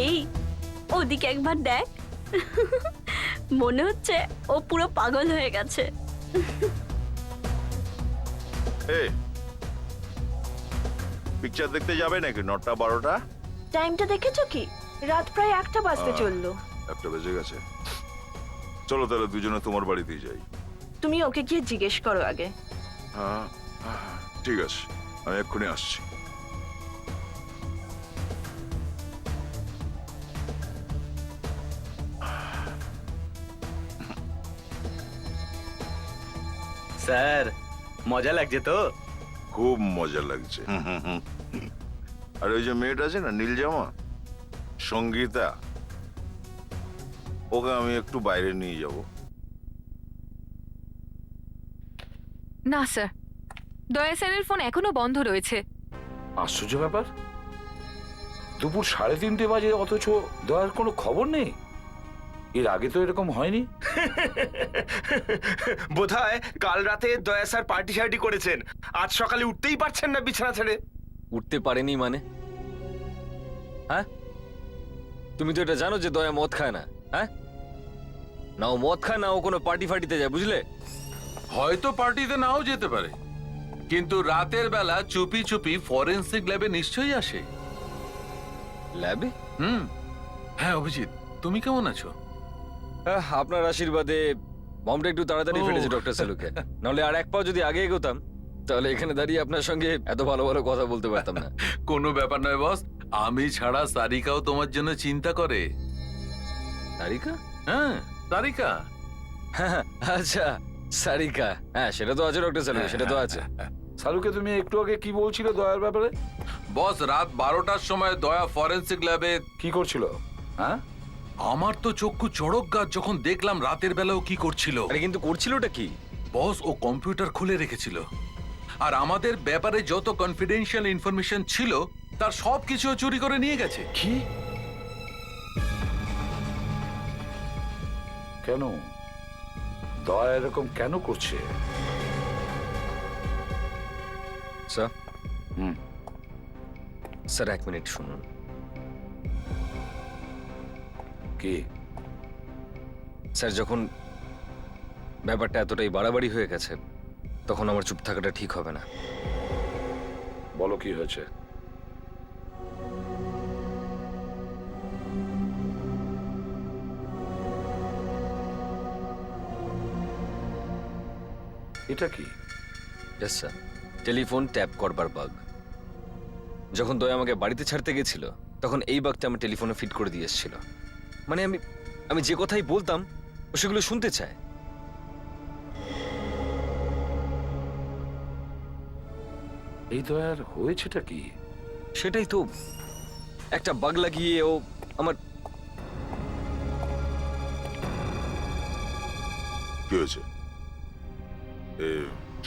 এই ওদিকে একবার দেখ, মনে হচ্ছে ও পুরো পাগল হয়ে গেছে। পিকচার দেখতে যাবে নাকি 9টা 12টা? টাইমটা দেখেছো কি? রাত প্রায় 1টা বাজতে চললো। 1টা বেজে গেছে। চলো তাহলে দুজনে তোমার বাড়িতেই যাই। তুমি ওকে গিয়ে জিজ্ঞেস করো আগে। হ্যাঁ ঠিক আছে, আমি এক্ষুনি আসছি। স্যার মজা লাগছে তো? খুব মজা লাগছে। আর ওই যে মেয়েটা আছে না নীল জামা, সঙ্গীতা, ওকে আমি একটু বাইরে নিয়ে যাব। না স্যার, দয়া স্যারের ফোন এখনো বন্ধ রয়েছে। আশ্চর্য ব্যাপার, দুপুর 3:30 বাজে অথচ দয়ার কোনো খবর নেই। এর আগে তো এরকম হয়নি। বোধহয় কাল রাতে দয়া স্যার পার্টি শার্টি করেছেন, আজ সকালে উঠতেই পারছেন না বিছানা ছেড়ে। উঠতে পারেনি মানে? হ্যাঁ, তুমি তো এটা জানো যে দয়া মদ খায় না। হ্যাঁ, না ও মদ খায়, না ও কোনো পার্টি ফার্টিতে যায়, বুঝলে? হয়তো পার্টিতে নাও যেতে পারে, কিন্তু রাতের বেলা চুপি চুপি ফরেনসিক ল্যাবে নিশ্চয়ই আসে। ল্যাবে? হ্যাঁ অভিজিৎ, তুমি কেমন আছো? আপনার আশীর্বাদে বমটা একটু তাড়াতাড়ি ফেটেছে ডক্টর সেলুকে, নাহলে আর এক পাও যদি আগে এগোতাম তাহলে এখানে দাঁড়িয়ে আপনার সঙ্গে এত ভালো ভালো কথা বলতে পারতাম না। কোনো ব্যাপার নয় বস, আমি ছাড়া সারিকাও তোমার জন্য চিন্তা করে। সারিকা? হ্যাঁ সারিকা। হ্যাঁ আচ্ছা সারিকা, হ্যাঁ সেটা তো আছে ডক্টর সেলু, সেটা তো আছে। সালুকে তুমি একটু আগে কি বলছিলে দয়ার ব্যাপারে? বস রাত 12টার সময় দয়া ফরেনসিক ল্যাবে কি করছিল? হ্যাঁ, আমার তো চক্ষু চড়ক গাছ যখন দেখলাম রাতের বেলাও কি করছিল। আরে কিন্তু করছিলটা কি? বস ও কম্পিউটার খুলে রেখেছিল, আর আমাদের ব্যাপারে যত কনফিডেন্সিয়াল ইনফরমেশন ছিল তার সবকিছু চুরি করে নিয়ে গেছে। কি? কেন দয়া এরকম কেন করছে? স্যার, হুম, স্যার 1 মিনিট শুনুন। কি? স্যার যখন ব্যাপারটা এতটাই বাড়াবাড়ি হয়ে গেছে তখন আমার চুপ থাকাটা ঠিক হবে না। বলো কি হয়েছে? এটা কি? ইয়েস স্যার, টেলিফোন ট্যাপ করবার বাগ। যখন দয়া আমাকে বাড়িতে ছাড়তে গেছিল তখন এই বাগটা আমার টেলিফোনে ফিট করে দিয়ে এসেছিল। মানে আমি যে কথাই বলতাম ও সেগুলো শুনতে চায়। এই দয়ার হয়েছেটা কি? সেটাই তো, একটা বাগ লাগিয়ে ও আমার। কি হয়েছে?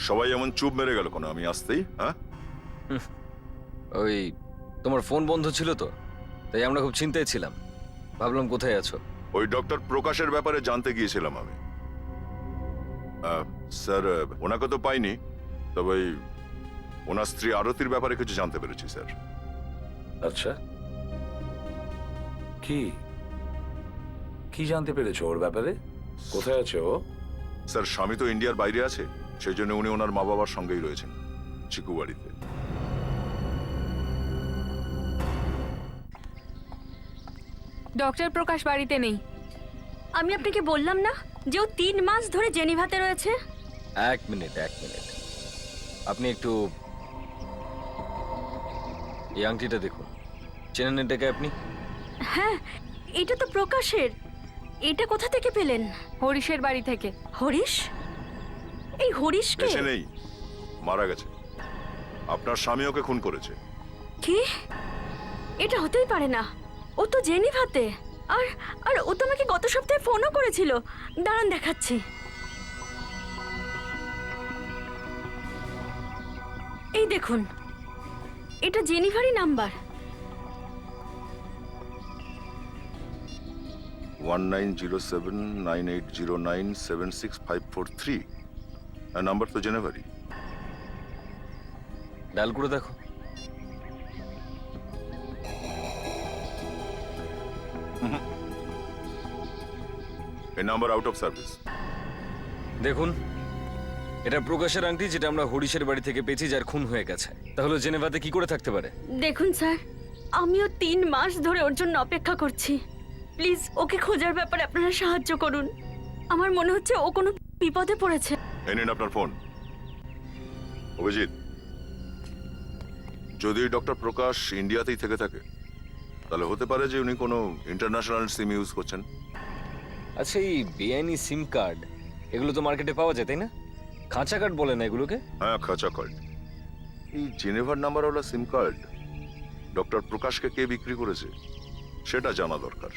সবাই এমন চুপ মেরে গেল কেন আমি আসতেই? হ্যাঁ, ওই তোমার ফোন বন্ধ ছিল তো, তাই আমরা খুব চিন্তায় ছিলাম, ভাবলাম কোথায় আছো। ওই ডক্টর প্রকাশের ব্যাপারে জানতে গিয়েছিলাম আমি। স্যার ওনাকে তো পাইনি, তবে ওনার স্ত্রী আরতির ব্যাপারে কিছু জানতে পেরেছি স্যার। আচ্ছা, কি কি জানতে পেরেছো ওর ব্যাপারে? কোথায় আছে ও? স্যার স্বামী তো ইন্ডিয়ার বাইরে আছে, সেই জন্য উনি ওনার মা বাবার সঙ্গেই রয়েছেন চিকু বাড়িতে। ডক্টর প্রকাশ বাড়িতে নেই। আমি আপনাকে বললাম না যে ও 3 মাস ধরে জেনিভাতে রয়েছে। 1 মিনিট আপনি একটু এই আংটিটা দেখুন, চেনেন এটাকে আপনি? হ্যাঁ, এটা তো প্রকাশের। এটা কোথা থেকে পেলেন? হরিশের বাড়ি থেকে। হরিশ? এই হরিশকে? বেঁচে নেই, মারা গেছে। আপনার স্বামী ওকে খুন করেছে। কি? এটা হতেই পারে না, ও তো জেনিভাতে। আর আর ও তো আমাকে গত সপ্তাহে ফোনও করেছিল। দাঁড়ান দেখাচ্ছি। এই দেখুন, এটা জেনিভারই নাম্বার। 190798097653 নাম্বার তো জেনেভারি। ডায়াল করে দেখো। এই নাম্বার আউট অফ সার্ভিস। দেখুন, এটা প্রকাশের আংটি যেটা আমরা হরিশের বাড়ি থেকে পেয়েছি, যার খুন হয়ে গেছে। তাহলে জেনেভাতে কি করে থাকতে পারে? দেখুন স্যার, আমিও 3 মাস ধরে ওর জন্য অপেক্ষা করছি। প্লিজ ওকে খোঁজার ব্যাপারে আপনারা সাহায্য করুন। আমার মনে হচ্ছে ও কোনো বিপদে পড়েছে। এই নিন আপনার ফোন। অভিজিৎ, যদি ডক্টর প্রকাশ ইন্ডিয়াতেই থেকে থাকে তাহলে হতে পারে যে উনি কোনো ইন্টারন্যাশনাল সিম ইউজ করছেন। আচ্ছা, এই বেআইনি সিম কার্ড এগুলো তো মার্কেটে পাওয়া যায়, তাই না? খাঁচা কার্ড বলে না এগুলোকে? হ্যাঁ, খাঁচা কার্ড। এই জেনেভার নাম্বারওয়ালা সিম কার্ড ডক্টর প্রকাশকে কে বিক্রি করেছে সেটা জানা দরকার।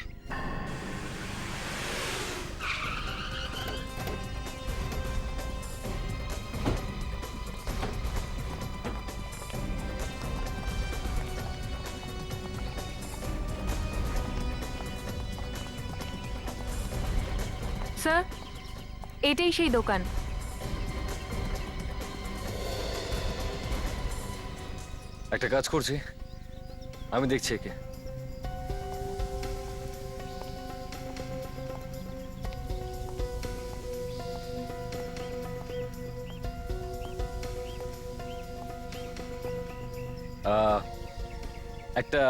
স্যার, এটাই সেই দোকান। একটা কাজ করছি, আমি দেখছি একে। একটা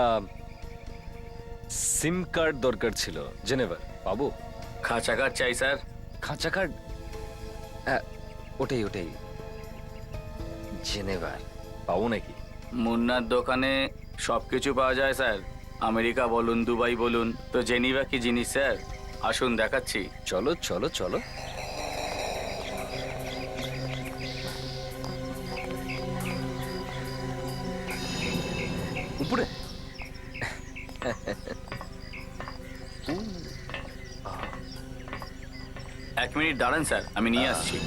সিম কার্ড দরকার ছিল জেনেভার, পাবো? খাঁচা কার্ড চাই স্যার। খাঁচা কার্ড? হ্যাঁ, ওটাই ওটাই। জেনেভার পাবো নাকি? মুন্নার দোকানে সবকিছু পাওয়া যায় স্যার। আমেরিকা বলুন, দুবাই বলুন, তো জেনিভা কি জিনিস স্যার? আসুন দেখাচ্ছি। চলো চলো চলো। উপরে? 1 মিনিট দাঁড়ান স্যার, আমি নিয়ে আসছি।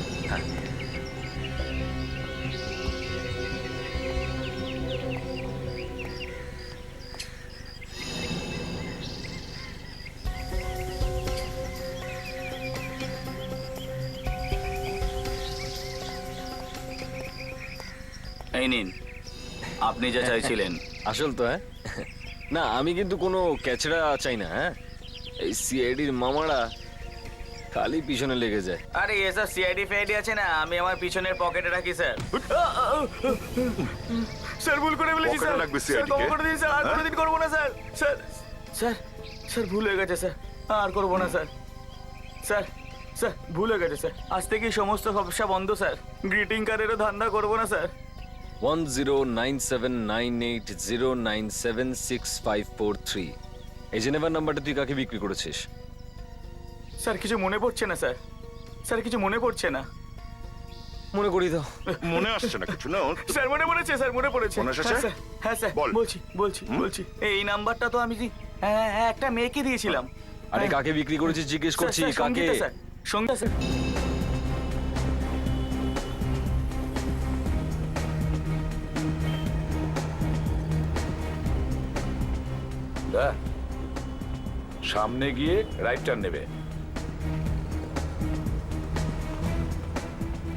এই নিন, আপনি যা চাইছিলেন। আসল তো? হ্যাঁ না, আমি কিন্তু কোনো ক্যাচড়া চাই না। হ্যাঁ, এই সিআইডির মামারা খালি পিছনে লেগে যায়। আরে এসব সিআইডি ফেআইডি আছে না, আমি আমার পিছনের পকেটে রাখি স্যার। স্যার ভুল করে ফেলেছি পকেটে স্যার। রাখবে স্যার CID ক্ষমা কে? করে দিন স্যার, আর হ্যাঁ? কোনোদিন করবো না স্যার। স্যার স্যার স্যার ভুল হয়ে গেছে স্যার, আর করবো না স্যার। স্যার স্যার ভুল হয়ে গেছে স্যার, আজ থেকে সমস্ত ব্যবসা বন্ধ স্যার। গ্রিটিং কার্ডেরও ধান্দা করবো না স্যার। 10979809765543 এই জেনেভার নাম্বারটা তুই কাকে বিক্রি করেছিস? স্যার কিছু মনে পড়ছে না স্যার। স্যার কিছু মনে পড়ছে না। মনে করিয়ে দাও। মনে আসছে না কিছু না? স্যার মনে পড়েছে, স্যার মনে পড়েছে। মনে এসেছে? হ্যাঁ স্যার, হ্যাঁ স্যার, বল। বলছি। এই নাম্বারটা তো আমি একটা মেয়েকে দিয়েছিলাম। আরে কাকে বিক্রি করেছিস জিজ্ঞেস করছি, স্যার, কাকে? Sangeeta sir, Sangeeta sir. সামনে গিয়ে রাইট টার্ন নেবে,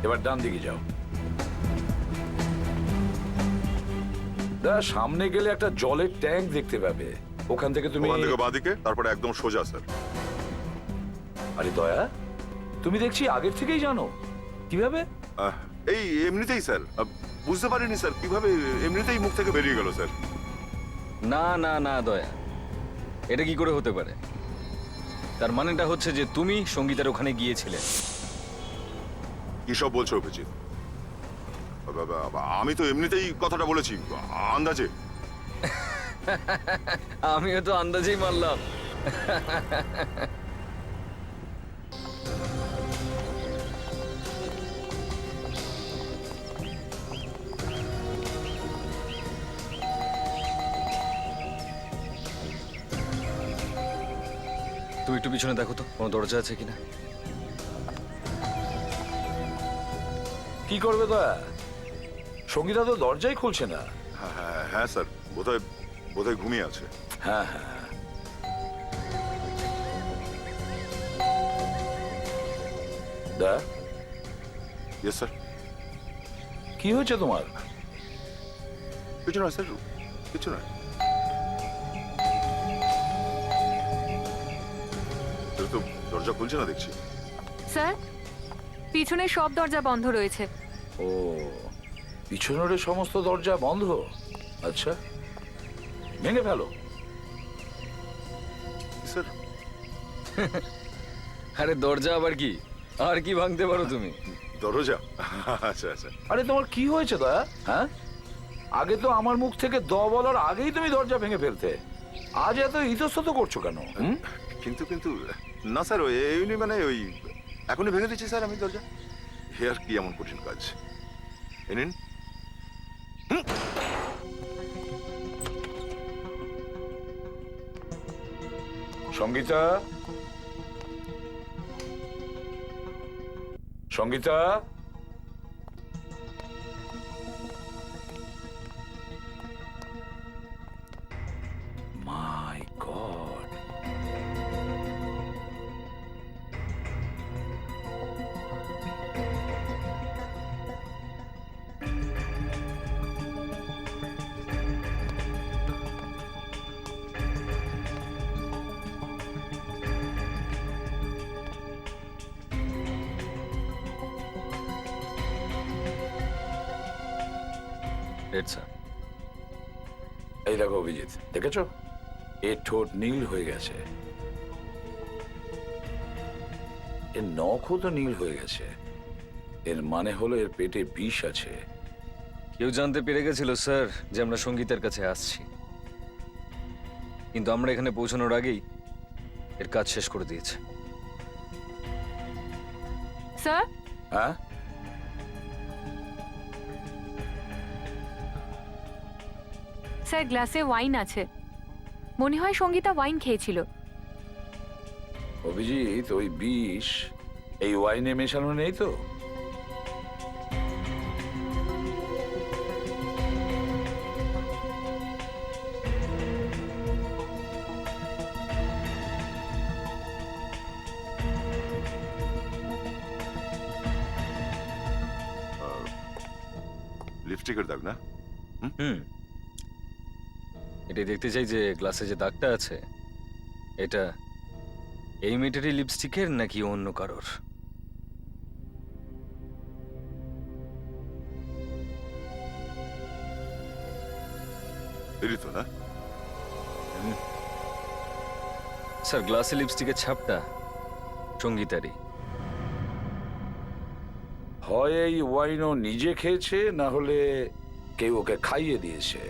এবার ডান দিকে যাও। সামনে গেলে একটা জলের ট্যাঙ্ক দেখতে পাবে, ওখান থেকে তুমি। ওখান থেকে বাঁদিকে, তারপরে একদম সোজা স্যার। আরে দয়া, তুমি দেখছি আগের থেকেই জানো। কিভাবে? এই এমনিতেই স্যার, বুঝতে পারিনি স্যার কিভাবে এমনিতেই মুখ থেকে বেরিয়ে গেল স্যার। না না না দয়া, এটা কি করে হতে পারে? তার মানেটা হচ্ছে যে তুমি সঙ্গীতার ওখানে গিয়েছিলে। কি সব বলছো অভিজিৎ? আমি তো এমনিতেই কথাটা বলেছি, আন্দাজে। আমিও তো আন্দাজেই মারলাম। তুমি একটু পিছনে দেখো তো, কোনো দরজা আছে কিনা। কি করবে দয়া? সঙ্গীতা তো দরজাই খুলছে না। হ্যাঁ স্যার, বোধহয় ঘুমিয়ে আছে। হ্যাঁ হ্যাঁ, দয়া ইয়েস স্যার। কি হয়েছে তোমার? কিছু নয় স্যার, কিছু নয়। কেউ তো দরজা খুলছে না দেখছি। স্যার পিছনের সব দরজা বন্ধ রয়েছে। ও, পিছনের সমস্ত দরজা বন্ধ। আচ্ছা, ভেঙে ফেলো। স্যার, আরে দরজা আবার কি, আর কি ভাঙতে পারো তুমি? দরজা? আচ্ছা আচ্ছা। আরে তোমার কি হয়েছে দা? হ্যাঁ, আগে তো আমার মুখ থেকে বলার আগেই তুমি দরজা ভেঙে ফেলতে। আজ এত ইতস্তত করছো কেন? কিন্তু কিন্তু না স্যার, ওই এমনি মানে ওই এখনই ভেঙে দিচ্ছি স্যার আমি দরজা। হে আর কি এমন কঠিন কাজ। এ নিন। সঙ্গীতা, সঙ্গীতা, মাই গড, রেড স্যার। এই দেখো অভিজিৎ, দেখেছো এর ঠোঁট নীল হয়ে গেছে, এর নখও তো নীল হয়ে গেছে। এর মানে হলো এর পেটে বিষ আছে। কেউ জানতে পেরে গেছিল স্যার যে আমরা সঙ্গীতের কাছে আসছি, কিন্তু আমরা এখানে পৌঁছানোর আগেই এর কাজ শেষ করে দিয়েছে। স্যার হ্যাঁ, স্যার গ্লাসে ওয়াইন আছে, মনে হয় সঙ্গীতা ওয়াইন খেয়েছিল। অভিজিৎ ওই বিষ এই ওয়াইনে মেশানো নেই তো? লিপস্টিকের দাগ না? হুম, এটাই দেখতে চাই যে গ্লাসে যে দাগটা আছে এটা এই মেয়েটারই লিপস্টিকের নাকি অন্য কারোর। এরই তো না? স্যার গ্লাসে লিপস্টিকের ছাপটা সঙ্গীতারই। হয় এই ওয়াইন ও নিজে খেয়েছে, না হলে কেউ ওকে খাইয়ে দিয়েছে।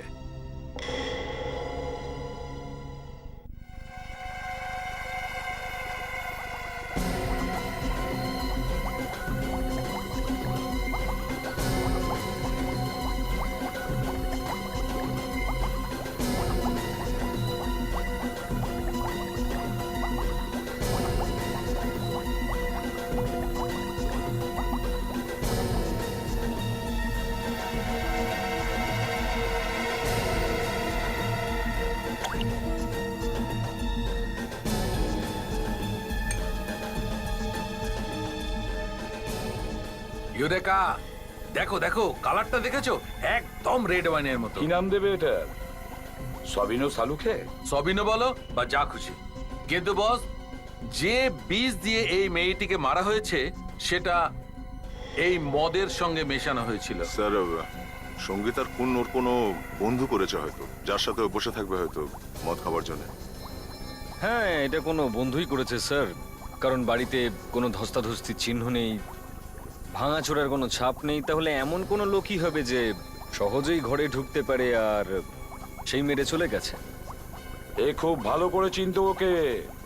ইউরেকা, দেখো দেখো কালারটা দেখেছো? একদম রেড ওয়াইনের মতো। কি নাম দেবে এটা? সবিনো সালুখে? সবিনো বলো বা যা খুশি, কিন্তু বস যে বিষ দিয়ে এই মেয়েটিকে মারা হয়েছে সেটা এই মদের সঙ্গে মেশানো হয়েছিল। স্যার, সঙ্গীতার খুন ওর কোনো বন্ধু করেছে হয়তো, যার সাথে ও বসে থাকবে হয়তো মদ খাবার জন্য। হ্যাঁ, এটা কোনো বন্ধুই করেছে স্যার, কারণ বাড়িতে কোনো ধস্তাধস্তির চিহ্ন নেই, ভাঙাচোরার কোনো ছাপ নেই। তাহলে এমন কোনো লোকই হবে যে সহজেই ঘরে ঢুকতে পারে আর সেই মেরে চলে গেছে। এ খুব ভালো করে চিনতো ওকে,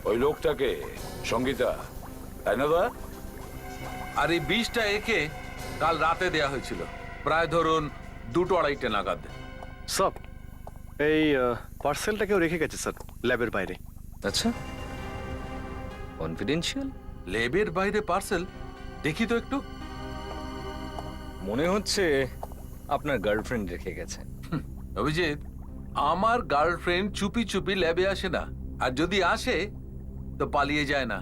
ওই লোকটাকে, সঙ্গীতা, তাই না দা? আর এই বিষটা একে কাল রাতে দেয়া হয়েছিল, প্রায় ধরুন 2-2:30 নাগাদ। সব এই পার্সেলটাকেও রেখে গেছে স্যার ল্যাবের বাইরে। আচ্ছা, কনফিডেন্সিয়াল? লেবের বাইরে পার্সেল? দেখি তো একটু। মনে হচ্ছে আপনার গার্লফ্রেন্ড রেখে গেছে। অভিজিৎ, আমার গার্লফ্রেন্ড চুপি চুপি ল্যাবে আসে না, আর যদি আসে তো পালিয়ে যায় না।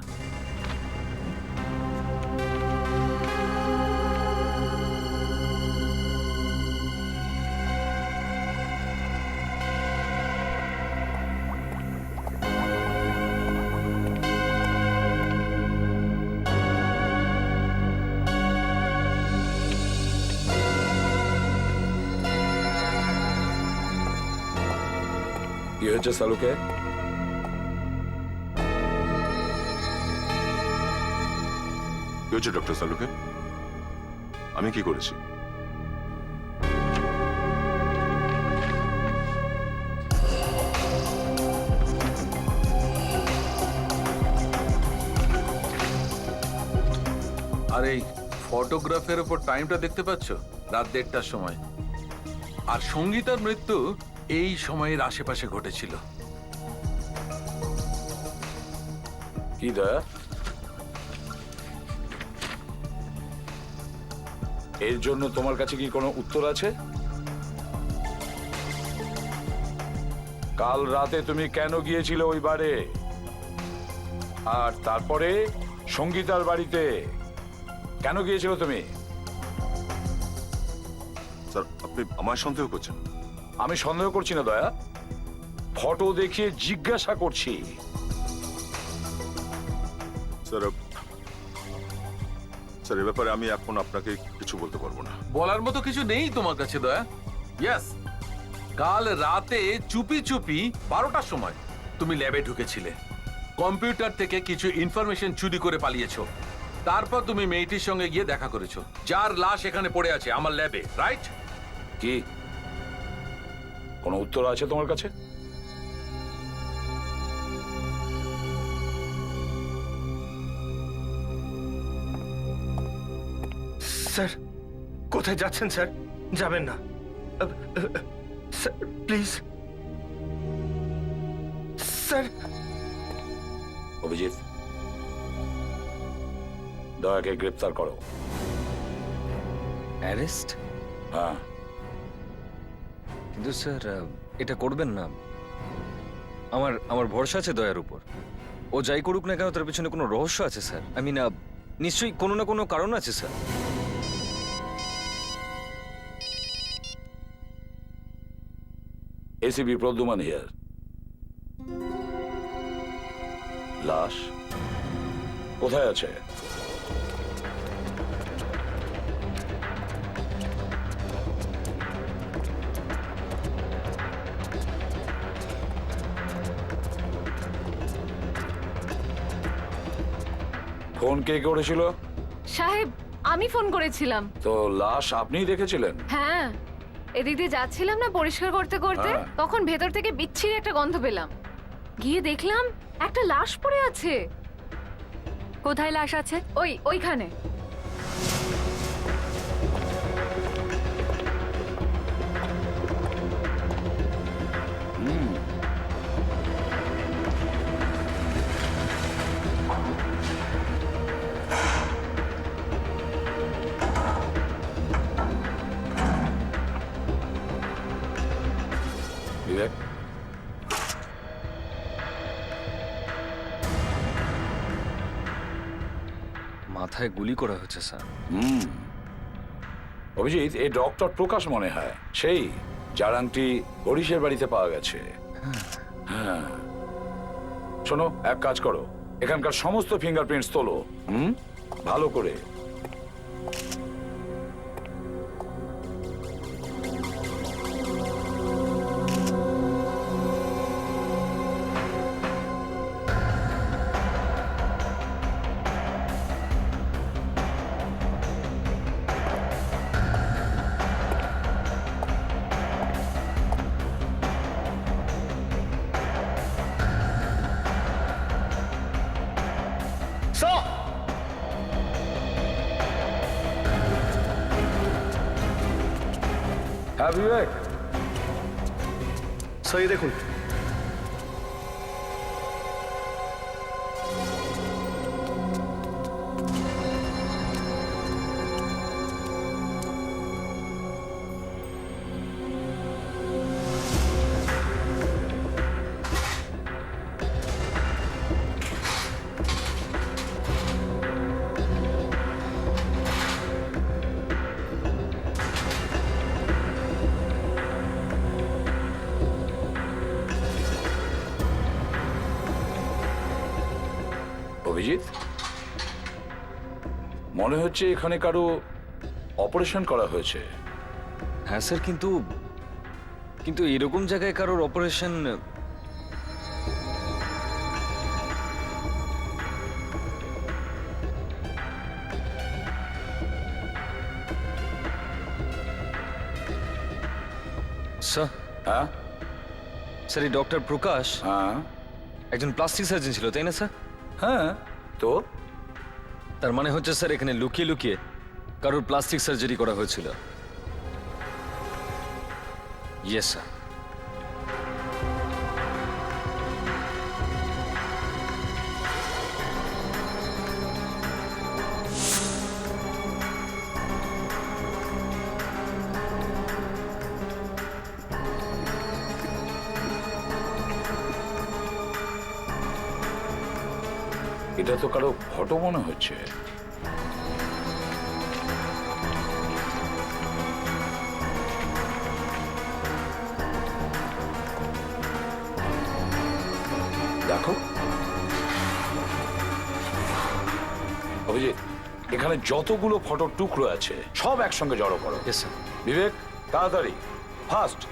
কি হয়েছে সালুকে? কি হচ্ছে ডক্টর সালুকে? আমি কি করেছি? আর এই ফটোগ্রাফের উপর টাইমটা দেখতে পাচ্ছ? রাত 1:30টার সময়। আর সঙ্গীতার মৃত্যু এই সময়ের আশেপাশে ঘটেছিল। কি দয়া? এর জন্য তোমার কাছে কি কোনো উত্তর আছে? কাল রাতে তুমি কেন গিয়েছিলে ওই বারে? আর তারপরে সঙ্গীতার বাড়িতে কেন গিয়েছিল তুমি? স্যার, আপনি আমায় সন্দেহ করছেন? আমি সন্দেহ করছি না দয়া, ফটো দেখিয়ে জিজ্ঞাসা করছি। স্যার, স্যার, এ ব্যাপারে আমি এখন আপনাকে কিছু বলতে পারবো না। বলার মতো কিছু নেই তোমার কাছে দয়া। ইয়েস, কাল রাতে চুপি চুপি 12টার সময় তুমি ল্যাবে ঢুকেছিলে। কম্পিউটার থেকে কিছু ইনফরমেশন চুরি করে পালিয়েছো। তারপর তুমি মেয়েটির সঙ্গে গিয়ে দেখা করেছো, যার লাশ এখানে পড়ে আছে আমার ল্যাবে, রাইট? কি কোনো উত্তর আছে তোমার কাছে? স্যার, কোথায় যাচ্ছেন স্যার? যাবেন না স্যার, প্লিজ স্যার। অভিজিৎ, দয়াকে গ্রেপ্তার করো। অ্যারেস্ট? হ্যাঁ। কিন্তু স্যার এটা করবেন না। আমার আমার ভরসা আছে দয়ার উপর। ও যাই করুক না কেন, তার পিছনে কোনো রহস্য আছে স্যার। আমি না, নিশ্চয়ই কোনো না কোনো কারণ আছে স্যার। ACP Pradyuman here. লাশ কোথায় আছে? ফোন কে করেছিল? সাহেব, আমি ফোন করেছিলাম। তো লাশ আপনিই দেখেছিলেন? হ্যাঁ, এদিক দিয়ে যাচ্ছিলাম না পরিষ্কার করতে করতে, হ্যাঁ। তখন ভেতর থেকে বিচ্ছিরি একটা গন্ধ পেলাম। গিয়ে দেখলাম একটা লাশ পড়ে আছে। কোথায় লাশ আছে? ওইখানে। বিবেক, মাথায় গুলি করা হয়েছে স্যার। অভিজিৎ, এই ডক্টর প্রকাশ মনে হয় সেই যার আংটি হরিশের বাড়িতে পাওয়া গেছে। হ্যাঁ, শোনো, এক কাজ করো, এখানকার সমস্ত ফিঙ্গারপ্রিন্টস তোলো। ভালো করে। হ্যাঁ বিবেক, স্যার এই দেখুন। অভিজিৎ, মনে হচ্ছে এখানে কারো অপারেশন করা হয়েছে। হ্যাঁ স্যার, কিন্তু কিন্তু এরকম জায়গায় কারোর অপারেশন স্যার হ্যাঁ স্যার এই ডক্টর প্রকাশ হ্যাঁ একজন প্লাস্টিক সার্জন ছিল তাই না স্যার? হ্যাঁ তো তার মানে হচ্ছে স্যার এখানে লুকিয়ে লুকিয়ে কারোর প্লাস্টিক সার্জারি করা হয়েছিল। Yes sir. এটা তো কারো ফটো মনে হচ্ছে। দেখো অভিজিৎ, এখানে যতগুলো ফটোর টুকরো আছে সব একসঙ্গে জড়ো করো। Yes sir. বিবেক তাড়াতাড়ি, fast.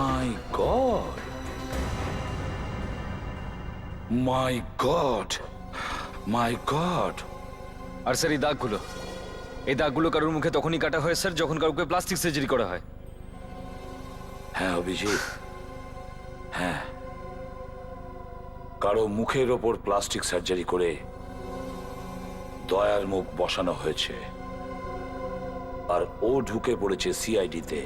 My God! My God! My God! আর স্যার এই দাগগুলো কারোর মুখে তখনই কাটা হয় স্যার যখন কাউকে প্লাস্টিক সার্জারি করা হয়। হ্যাঁ অভিজিৎ, হ্যাঁ, কারো মুখের ওপর প্লাস্টিক সার্জারি করে দয়ার মুখ বসানো হয়েছে আর ও ঢুকে পড়েছে সিআইডিতে।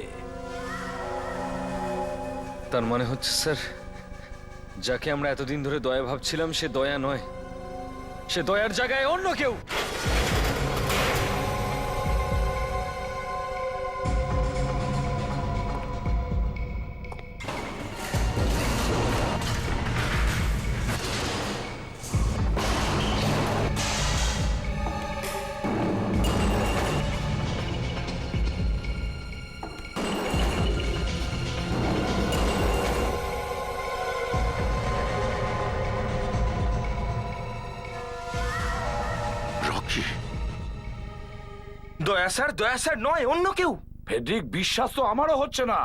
তার মানে হচ্ছে স্যার যাকে আমরা এতদিন ধরে দয়া ভাবছিলাম সে দয়া নয়, সে দয়ার জায়গায় অন্য কেউ। রকি, দয়া স্যার নয়, অন্য কেউ। ফেডরিক, বিশ্বাস তো আমারও হচ্ছে না,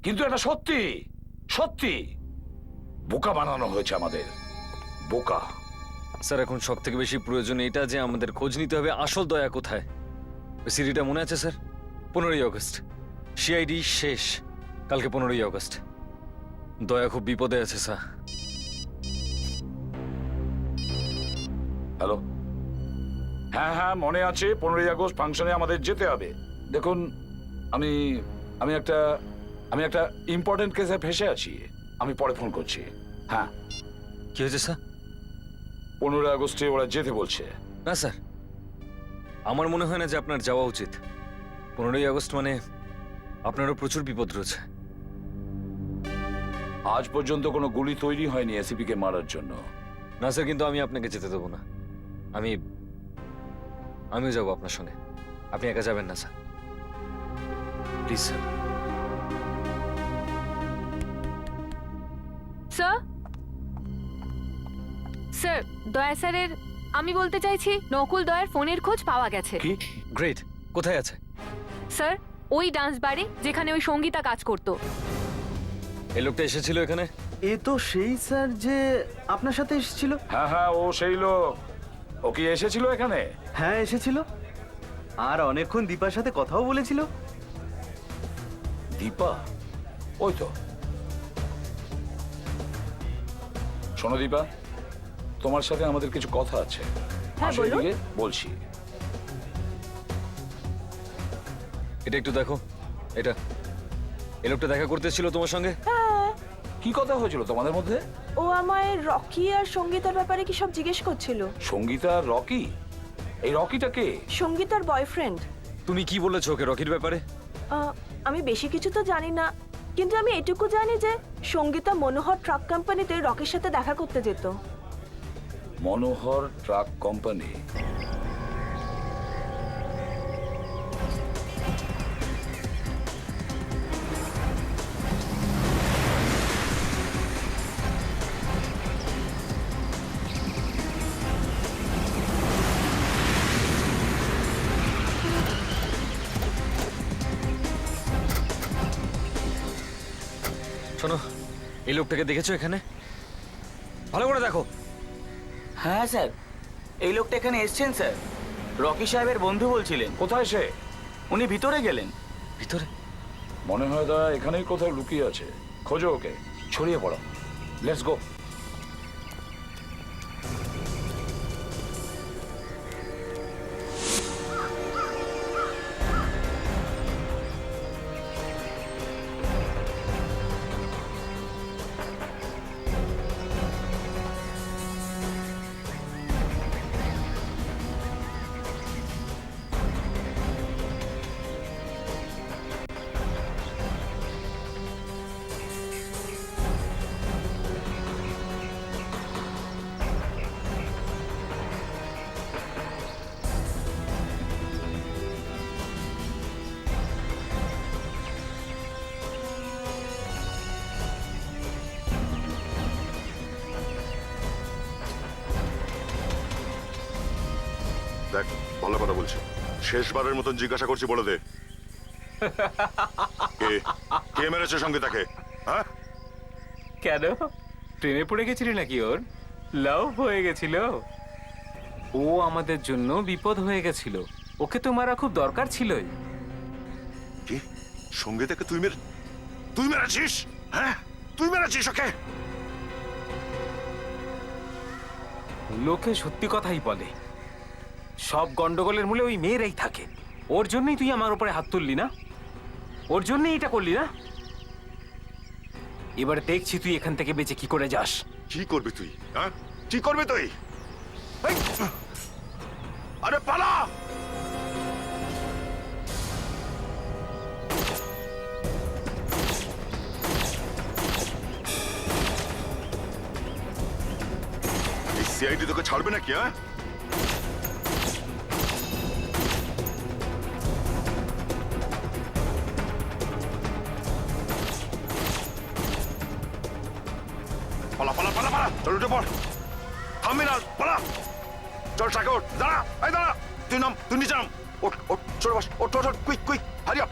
কিন্তু এটা সত্যি সত্যি। বোকা বানানো হয়েছে আমাদের, বোকা। স্যার এখন সব থেকে বেশি প্রয়োজন এটা যে আমাদের খোঁজ নিতে হবে আসল দয়া কোথায়। ওই সিডিটা মনে আছে স্যার? 15ই আগস্ট সিআইডি শেষ, কালকে 15ই আগস্ট। দয়া খুব বিপদে আছে স্যার। হ্যালো, হ্যাঁ হ্যাঁ মনে আছে, 15ই আগস্ট ফাংশনে আমাদের যেতে হবে। দেখুন আমি আমি একটা আমি একটা ইম্পর্টেন্ট কেসে ফেসে আছি, আমি পরে ফোন করছি। হ্যাঁ, কি হয়েছে স্যার? 15ই আগস্টে ওরা যেতে বলছে। না স্যার, আমার মনে হয় না যে আপনার যাওয়া উচিত। 15ই আগস্ট মানে আপনারও প্রচুর বিপদ রয়েছে। আজ পর্যন্ত কোনো গুলি তৈরি হয়নি এসিপি কে মারার জন্য। না স্যার, কিন্তু আমি আপনাকে যেতে দেবো না। আমিও যাবো আপনার সঙ্গে। আপনি একা যাবেন না sir, please sir. Sir, sir দয়া স্যারের, আমি বলতে চাইছি নকুল দয়ার ফোনের খোঁজ পাওয়া গেছে। কি? গ্রেট, কোথায় আছে? স্যার ওই ডান্স বারে যেখানে ওই সঙ্গীতা কাজ করতো। এই লোকটা এসেছিল এখানে? এ তো সেই স্যার যে আপনার সাথে এসেছিল। হ্যাঁ হ্যাঁ, ও সেই লোক। ও কি এসেছিল এখানে? হ্যাঁ এসেছিল, আর অনেকক্ষণ দীপার সাথে কথাও বলেছিল। দীপা? ওই তো। শোনো দীপা, তোমার সাথে আমাদের কিছু কথা আছে। হ্যাঁ, আসো বলুন। এদিকে, বলছি। এটা একটু দেখো। এটা এই লোকটা দেখা করতে ছিল তোমার সঙ্গে? কি কথা হয়েছিল তোমাদের মধ্যে? ও আমায় রকি আর সঙ্গীতার ব্যাপারে কি সব জিজ্ঞেস করছিল। সঙ্গীতা আর রকি? এই রকিটা কে? সঙ্গীতার বয়ফ্রেন্ড। তুমি কি বলেছো ওকে রকির ব্যাপারে? আমি বেশি কিছু তো জানি না, কিন্তু আমি এটুকু জানি যে সঙ্গীতা মনোহর ট্রাক কোম্পানিতে রকির সাথে দেখা করতে যেত। মনোহর ট্রাক কোম্পানি? শোনো, এই লোকটাকে দেখেছো এখানে? ভালো করে দেখো। হ্যাঁ স্যার, এই লোকটা এখানে এসছেন স্যার। রকি সাহেবের বন্ধু বলছিলেন। কোথায় সে? উনি ভিতরে গেলেন। ভিতরে? মনে হয় দয়া এখানেই কোথাও লুকিয়ে আছে। খোঁজো ওকে, ছড়িয়ে পড়ো। Let's go. দেখ, ভালো কথা বলছি, শেষবারের মতন জিজ্ঞাসা করছি, বলে দে কে কে মেরেছে সঙ্গীতাকে? হ্যাঁ, কেন প্রেমে পড়ে গেছিলি নাকি? ওর লাভ হয়ে গেছিল? ও আমাদের জন্য বিপদ হয়ে গেছিল, ওকে তো মারা খুব দরকার ছিলই। কি সঙ্গীতাকে তুই মেরেছিস? হ্যাঁ, তুই মেরেছিস ওকে? লোকে সত্যি কথাই বলে, সব গন্ডগোলের মূলে ওই মেয়েরাই থাকে। ওর জন্যই তুই আমার উপরে হাত তুললি না? ওর জন্যই এটা করলি না? এবার দেখছি তুই এখান থেকে বেঁচে কি করে যাস। কি করবি তুই? হ্যাঁ, কি করবি তুই? এই! আরে পালা! এই সিআইডি তোকে ছাড়বে নাকি? হ্যাঁ, পালা পালা পালা পালা, চল উঠে পড়, থামবি না, পালা, চল ট্রাকে ওঠ, দাঁড়া, এই দাঁড়া, তুই নাম, তুই নিচে নাম, ওঠ ওঠ, চলে বস, ওঠ ওঠ, কুইক কুইক, হারি আপ।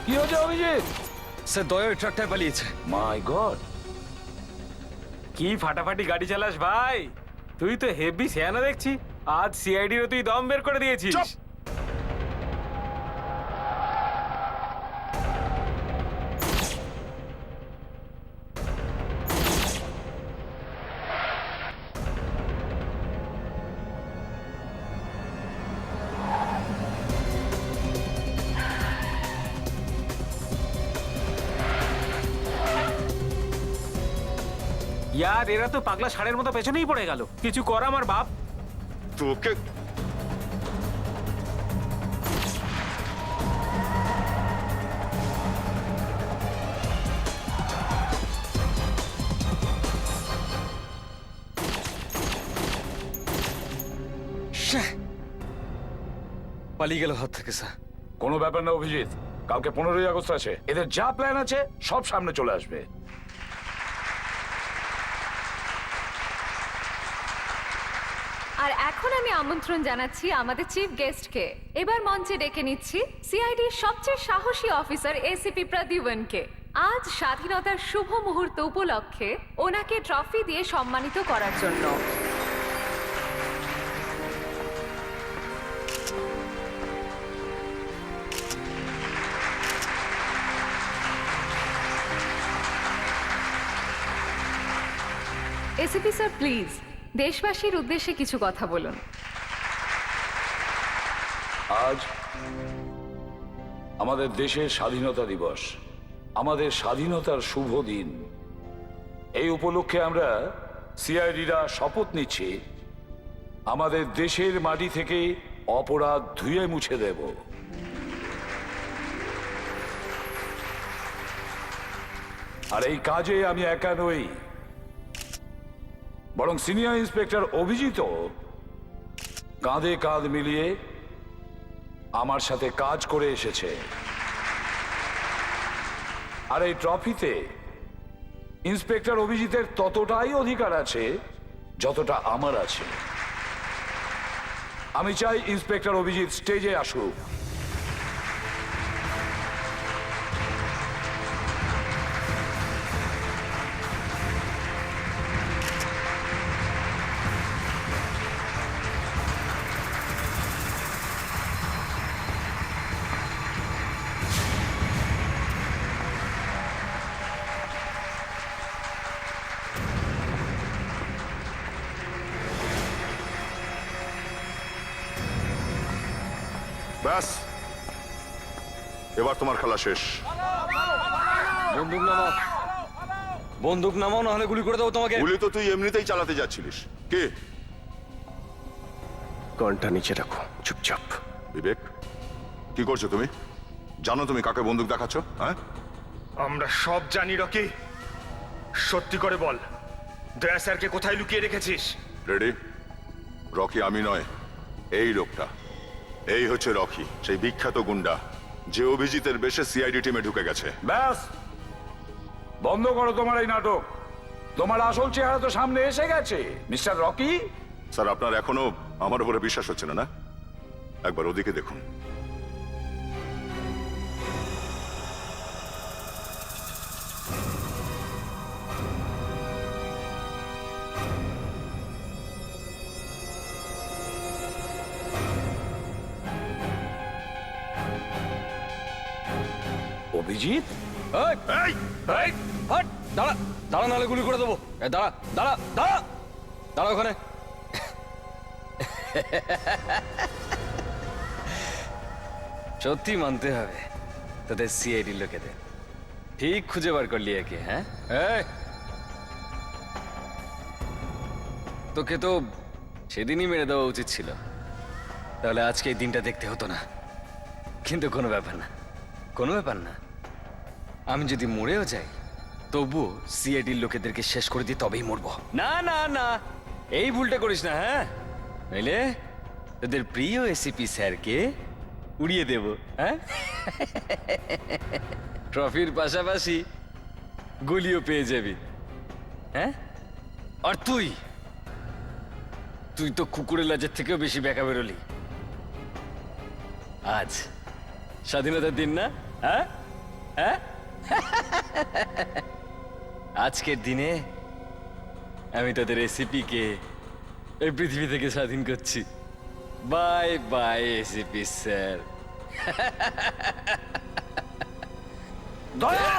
কি হয়েছে অভিজিৎ? স্যার, দয়া ওই ট্রাকটায় পালিয়েছে। মাই গড! কি ফাটাফাটি গাড়ি চালাস ভাই, তুই তো হেভি সিয়ানা দেখছি। আজ সিআইডিরও তুই দম বের করে দিয়েছিস। চুপ! ইয়ার, এরা তো পাগলা ষাঁড়ের মতো পেছনেই পড়ে গেল। কিছু কর আমার বাপ। তোকে পালিয়ে গেল হাত থেকে স্যার। কোনো ব্যাপার না অভিজিৎ, কালকে 15ই আগস্ট আছে। এদের যা প্ল্যান আছে সব সামনে চলে আসবে। আর এখন আমি আমন্ত্রণ জানাচ্ছি আমাদের চিফ গেস্টকে। এবার মঞ্চে ডেকে নিচ্ছি সিআইডির সবচেয়ে সাহসী অফিসার এসিপি প্রদ্যুম্নকে। আজ স্বাধীনতার শুভ মুহূর্ত উপলক্ষে ওনাকে ট্রফি দিয়ে সম্মানিত করার জন্য। এসিপি স্যার, প্লিজ দেশবাসীর উদ্দেশ্যে কিছু কথা বলুন। আজ আমাদের দেশের স্বাধীনতা দিবস, আমাদের স্বাধীনতার শুভ দিন। এই উপলক্ষে আমরা সিআইডিরা শপথ নিচ্ছি আমাদের দেশের মাটি থেকে অপরাধ ধুয়ে মুছে দেব। আর এই কাজে আমি একা নই, বরং সিনিয়র ইন্সপেক্টর অভিজিৎও কাঁধে কাঁধ মিলিয়ে আমার সাথে কাজ করে এসেছে। আর এই ট্রফিতে ইন্সপেক্টর অভিজিতের ততটাই অধিকার আছে যতটা আমার আছে। আমি চাই ইন্সপেক্টর অভিজিৎ স্টেজে আসুক। ব্যাস, এবার তোমার খেলা শেষ। বন্দুক নামাও, বন্দুক নামাও, নাহলে গুলি করে দেবো তোমাকে। গুলি তো তুই এমনিতেই চালাতে যাচ্ছিলিস। কে? কনটা নিচে রাখো, চুপচাপ। বিবেক, কি করছো তুমি? জানো তুমি কাকে বন্দুক দেখাচ্ছ? হ্যাঁ, আমরা সব জানি রকি। সত্যি করে বল, দয়া স্যারকে কোথায় লুকিয়ে রেখেছিস? রেডি? রকি আমি নয়, এই লোকটা। এই হচ্ছে রকি, সেই বিখ্যাত গুন্ডা যে অভিজিতের বেশে সিআইডি টিমে ঢুকে গেছে। ব্যাস, বন্ধ করো তোমার এই নাটক। তোমার আসল চেহারা তো সামনে এসে গেছে, মিস্টার রকি। স্যার, আপনার এখনো আমার উপরে বিশ্বাস হচ্ছে না? একবার ওদিকে দেখুন। অভিজিৎ, এই, এই, এই, হাট, দাঁড়া, দাঁড়া, নাহলে গুলি করে দেবো। দাঁড়া, দাঁড়া, দাঁড়া, দাঁড়া ওখানে। সত্যি মানতে হবে, তোদের সিআইডি লোকেদের ঠিক খুঁজে বার করলি একে। হ্যাঁ, এই, তোকে তো সেদিনই মেরে দেওয়া উচিত ছিল, তাহলে আজকে এই দিনটা দেখতে হতো না। কিন্তু কোনো ব্যাপার না, কোনো ব্যাপার না। আমি যদি মরেও যাই, তবুও সিআইডির লোকেদেরকে শেষ করে দিয়ে তবেই মরবো। না না না, এই ভুলটা করিস না। হ্যাঁ, নইলে তোদের প্রিয় এসিপি স্যারকে উড়িয়ে দেব। হ্যাঁ, ট্রফির পাশাপাশি গুলিও পেয়ে যাবি। হ্যাঁ, আর তুই তুই তো কুকুরের লাজের থেকেও বেশি বেকা বেরোলি। আজ স্বাধীনতার দিন না? হ্যাঁ হ্যাঁ, আজকের দিনে আমি তোদের এসিপি কে এই পৃথিবী থেকে স্বাধীন করছি। Bye bye ACP sir. দয়া!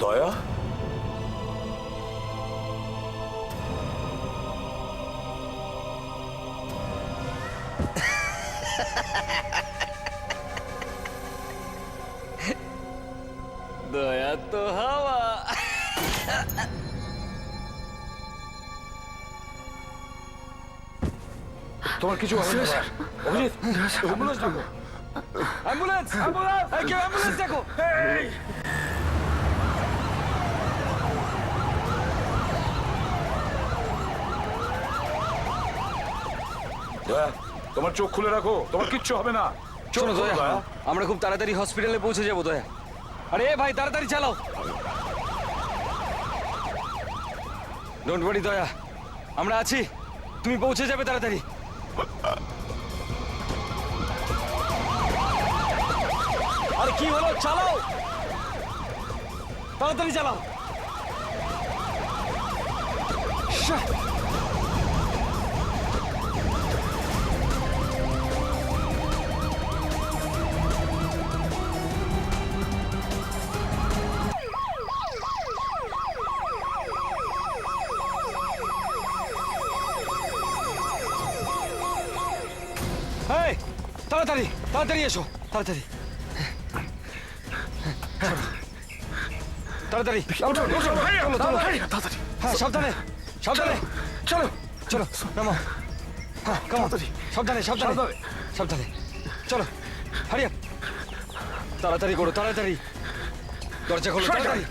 দয়া, দয়া তো হাওয়া। তোমার কিছু হবে না। অভিজিৎ, অ্যাম্বুলেন্স ডাকো। অ্যাম্বুলেন্স, অ্যাম্বুলেন্স, এই কেউ অ্যাম্বুলেন্স দেখো। এই! দয়া, তোমার চোখ খুলে রাখো, তোমার কিচ্ছু হবে না। চোখ শোনো খোলো, দয়া, দয়া। আমরা খুব তাড়াতাড়ি হসপিটালে পৌঁছে যাবো। দয়া, আরে ভাই তাড়াতাড়ি চালাও। ডোন্ট ওয়ারি দয়া, আমরা আছি, তুমি পৌঁছে যাবে তাড়াতাড়ি। আরে কি হলো, চালাও, তাড়াতাড়ি চালাও। শ্যাঃ। এই, তাড়াতাড়ি তাড়াতাড়ি এসো, তাড়াতাড়ি তাড়াতাড়ি হ্যাঁ, সাবধানে সাবধানে, চলো চলো, নামো। হ্যাঁ, কামো, সাবধানে সাবধানে সাবধানে, চলো, হারিয়া, তাড়াতাড়ি করো, তাড়াতাড়ি, দরজা খোলো, তাড়াতাড়ি।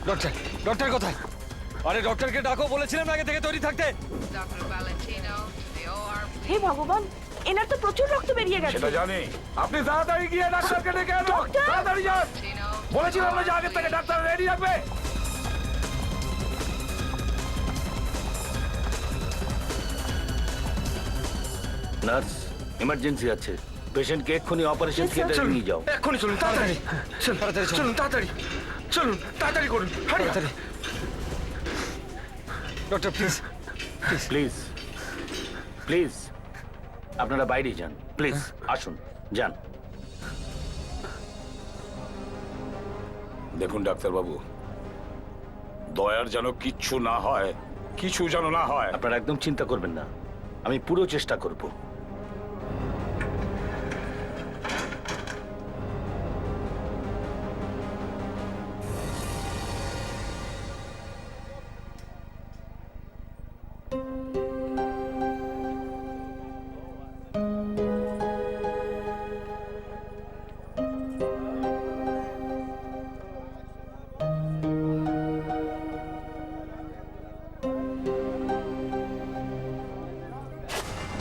ডক্টর, ডক্টর কোথায়? আরে ডক্টরকে ডাকো, বলেছিলাম আগে থেকে তৈরি থাকতে। হে ভগবান, এনার তো প্রচুর রক্ত বেরিয়ে গেছে। সেটা জানি। আপনি তাড়াতাড়ি গিয়ে ডাক্তারকে ডেকে আনো, তাড়াতাড়ি যান। বলেছিলাম না যে আগে থেকে ডাক্তার রেডি রাখবে। নার্স, এমার্জেন্সি আছে, পেশেন্টকে এক্ষুনি অপারেশন থিয়েটারে নিয়ে যাও। এক্ষুনি চলুন, তাড়াতাড়ি তাড়াতাড়ি চলো। চলুন, তাড়াতাড়ি চলুন, তাড়াতাড়ি করুন, হারিয়া। তাড়াতাড়ি। ডক্টর প্লিজ, প্লিজ প্লিজ, আপনারা বাইরে যান, প্লিজ আসুন, যান। দেখুন ডাক্তারবাবু, দয়ার যেন কিচ্ছু না হয়, কিছু যেন না হয়। আপনারা একদম চিন্তা করবেন না, আমি পুরো চেষ্টা করব।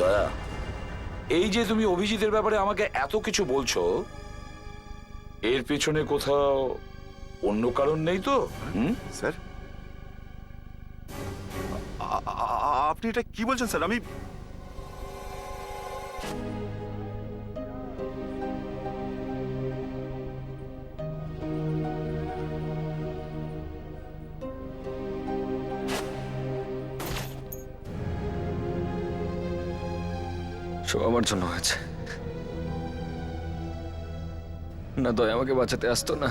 দয়া, এই যে তুমি অভিজিতের ব্যাপারে আমাকে এত কিছু বলছো, এর পেছনে কোথাও অন্য কারণ নেই তো? হুম? স্যার, আপনি এটা কি বলছেন স্যার? আমি সব আমার জন্য হয়েছে। না দয়া আমাকে বাঁচাতে আসতো, না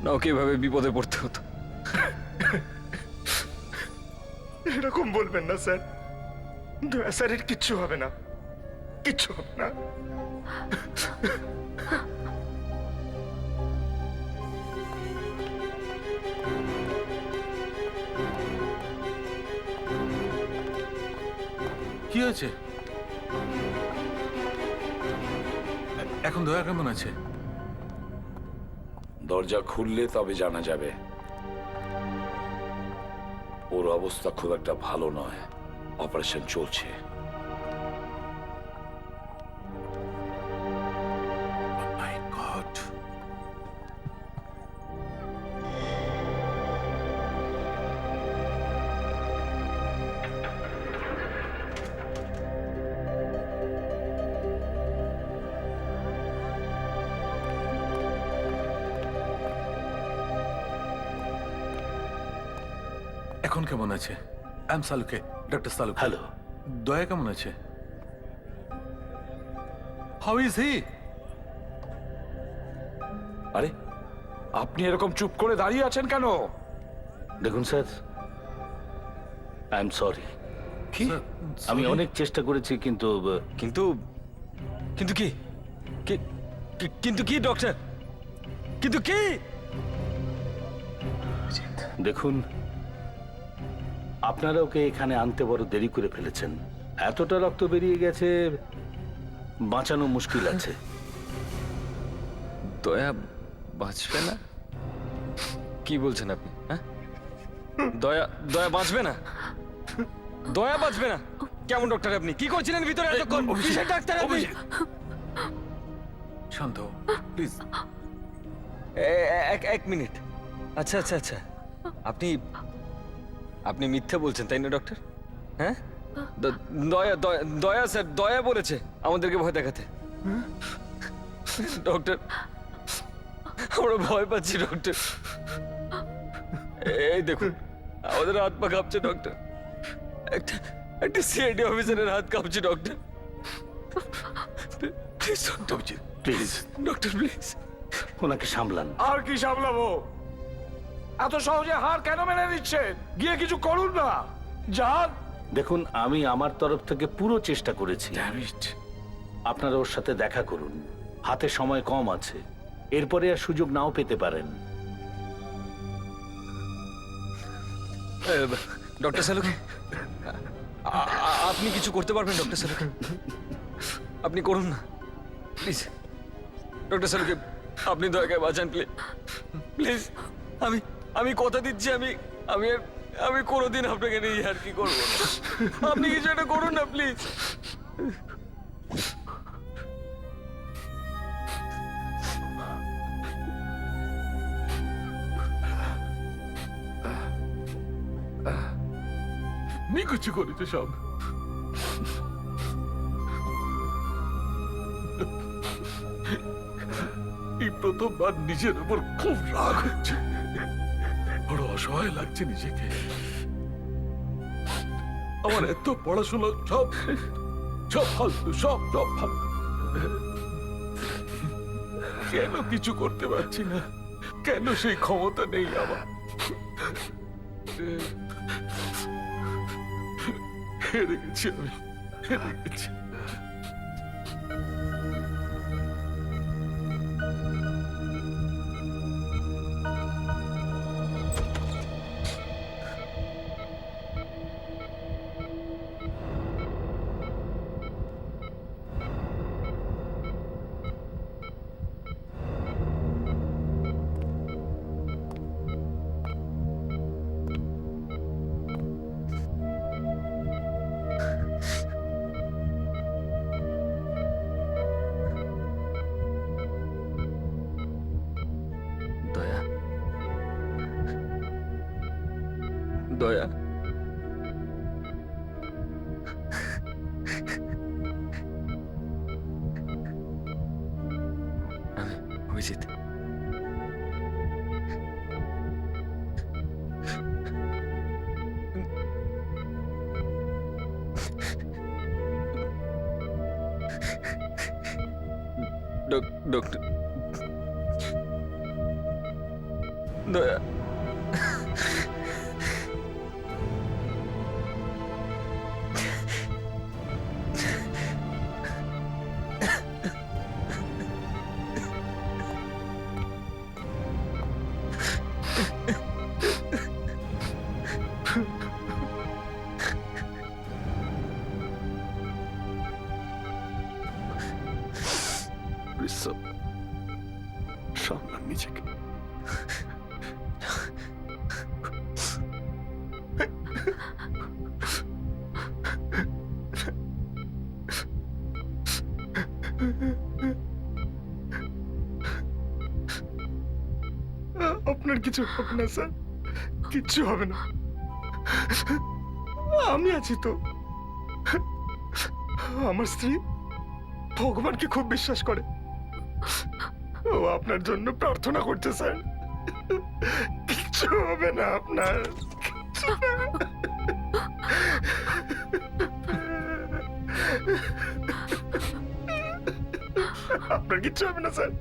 না ওকে এভাবে বিপদে পড়তে হতো। এরকম বলবেন না স্যার, দয়া স্যারের কিচ্ছু হবে না, কিচ্ছু হবে না। কি হয়েছে? এখন দয়া কেমন আছে? দরজা খুললে তবে জানা যাবে। ওর অবস্থা খুব একটা ভালো নয়, অপারেশন চলছে। মাই গড, এখন কেমন আছে? I am Saluke, doctor Saluke. Hello. Daya কেমন আছে? How is he? আরে আপনি এরকম চুপ করে দাঁড়িয়ে আছেন কেন? দেখুন স্যার, আই এম সরি। আমি অনেক চেষ্টা করেছি, কিন্তু কিন্তু কিন্তু কি কিন্তু কি ডক্টর, কিন্তু কি? দেখুন, আপনারা ওকে এখানে আনতে বড় দেরি করে ফেলেছেন। এতটা রক্ত বেরিয়ে গেছে, বাঁচানো মুশকিল আছে। দয়া বাঁচবে না? কি বলছেন আপনি? হ্যাঁ, দয়া দয়া বাঁচবে না? দয়া বাঁচবে না? কেমন ডক্টর আপনি? কি করছিলেন ভিতরে এতক্ষণ? কিসের ডাক্তার আপনি? শান্ত প্লিজ। এক মিনিট। আচ্ছা আচ্ছা আচ্ছা, আপনি আপনি মিথ্যা বলছেন তাই না ডক্টর? হ্যাঁ, দয়া দয়া দয়া স্যার, দয়া বলেছে আমাদেরকে ভয় দেখাতে। ডক্টর, আমরা ভয় পাচ্ছি ডক্টর। এই দেখুন, আমাদের হাত পা কাঁপছে ডক্টর। একটা একটা সিআইডি অফিসারের হাত কাঁপছে doctor. Please doctor, please doctor please ওনাকে সামলান। আর কি সামলাবো? এত সহজে হার কেন মেনে নিচ্ছেন? গিয়ে কিছু করুন না। যান। দেখুন, আমি আমার তরফ থেকে পুরো চেষ্টা করেছি। আপনারা ওর সাথে দেখা করুন, হাতে সময় কম আছে, এরপরে আর সুযোগ নাও পেতে পারেন। ডক্টর সালুকে আপনি কিছু করতে পারবেন? ডক্টর সালুকে আপনি করুন না প্লিজ। ডক্টর সালুকে আপনি দয়া বাঁচান প্লিজ প্লিজ। আমি কথা দিচ্ছি, আমি কোনোদিন আপনাকে নিয়ে আর কি করবো না। আপনি কিছু একটা করুন না প্লিজ। নিকুচি করেছে সব। এই প্রথমবার নিজের উপর খুব রাগ হচ্ছে, বড় অসহায় লাগছে নিজেকে। আমার এত পড়াশোনা সব সব ফালতু, সব সব ফালতু। কেন কিছু করতে পারছি না? কেন সেই ক্ষমতা নেই আমার? হেরে গেছি আমি, হেরে গেছি। দয়া, দয়া, অভিজিৎ, ডক্টর দয়া, সামলান নিজেকে। আপনার কিছু হবে না স্যার, কিচ্ছু হবে না। আমি আছি তো। আমার স্ত্রী ভগবানকে খুব বিশ্বাস করে, ও আপনার জন্য প্রার্থনা করছে স্যার। কিচ্ছু হবে না আপনার, কিচ্ছু না। আপনার কিচ্ছু হবে না স্যার।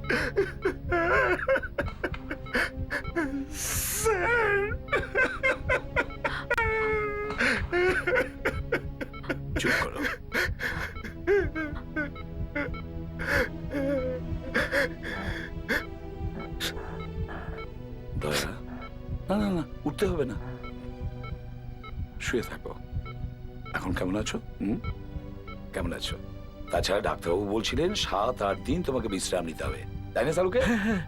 স্যার, চুপ করো। দয়া, না না না, উঠতে হবে না, শুয়ে থাকো। এখন কেমন আছো? কেমন আছো? তাছাড়া ডাক্তারবাবু বলছিলেন 7-8 দিন তোমাকে বিশ্রাম নিতে হবে, তাই না সালুকে?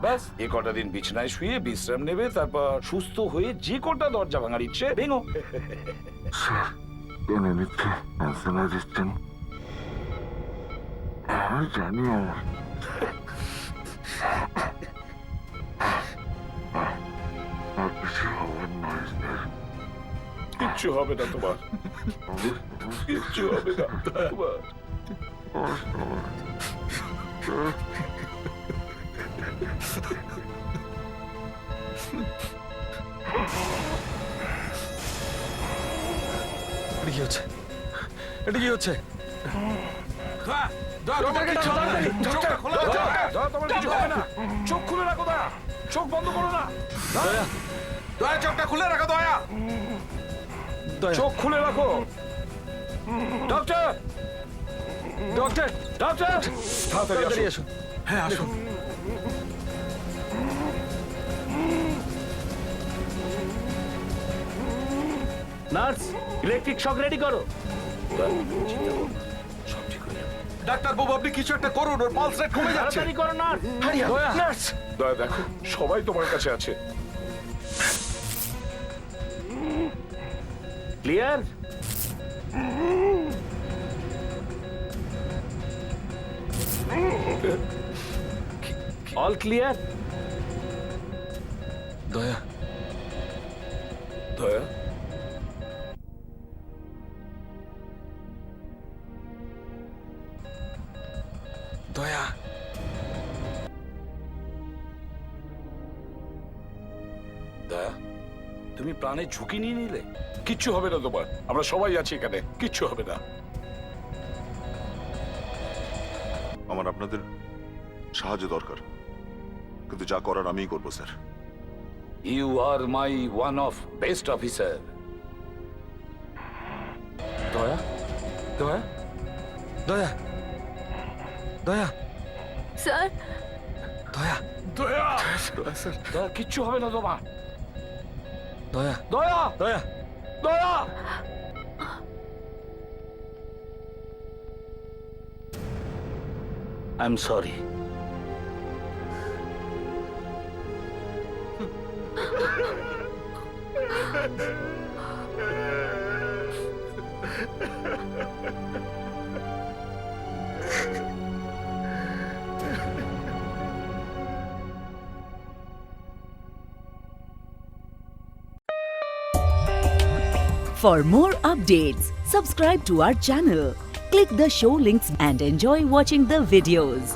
ব্যাস এই কটা দিন বিছানায় শুয়ে বিশ্রাম নেবে, তারপর সুস্থ হয়ে যে কটা দরজা ভাঙার ইচ্ছে ভেঙো। টেনে নিচ্ছে, পেন্সিল দিচ্ছেন, জানি আর কিছু হবার নয়। কিচ্ছু হবে না তোমার, কিচ্ছু হবে না তোমার। এটা কি হচ্ছে? এটা কি হচ্ছে? তোমার কিছু হবে না, চোখ খুলে রাখো। দয়া, চোখ বন্ধ করো না। দয়া, দয়া চোখটা খুলে রাখো। দয়া, দয়া, চোখ খুলে রাখো। ডক্টর ডক্টর ডক্টর তাড়াতাড়ি এসো হ্যাঁ আসুন নার্স ইলেকট্রিক শক রেডি করো। সব ঠিক হয়ে যাবে। ডাক্তার বাবু আপনি কিছু একটা করুন ওর পালস রেট কমে যাচ্ছে তাড়াতাড়ি করো নার্স। দয়া দয়া দেখো সবাই তোমার কাছে আছে। ক্লিয়ার? All clear? দয়া দয়া দয়া দয়া তুমি প্রাণের ঝুঁকি নিয়ে নিলে। কিচ্ছু হবে না তোমার, আমরা সবাই আছি এখানে, কিচ্ছু হবে না। আমার আপনাদের সাহায্য দরকার, কিন্তু যা করার আমিই করবো sir. You are my one of best officer. Daya Daya Daya দয়া স্যার দয়া দয়া দয়া কিচ্ছু হবে না তোমার। দয়া দয়া দয়া দয়া I am sorry. For more updates, subscribe to our channel, click the show links and enjoy watching the videos.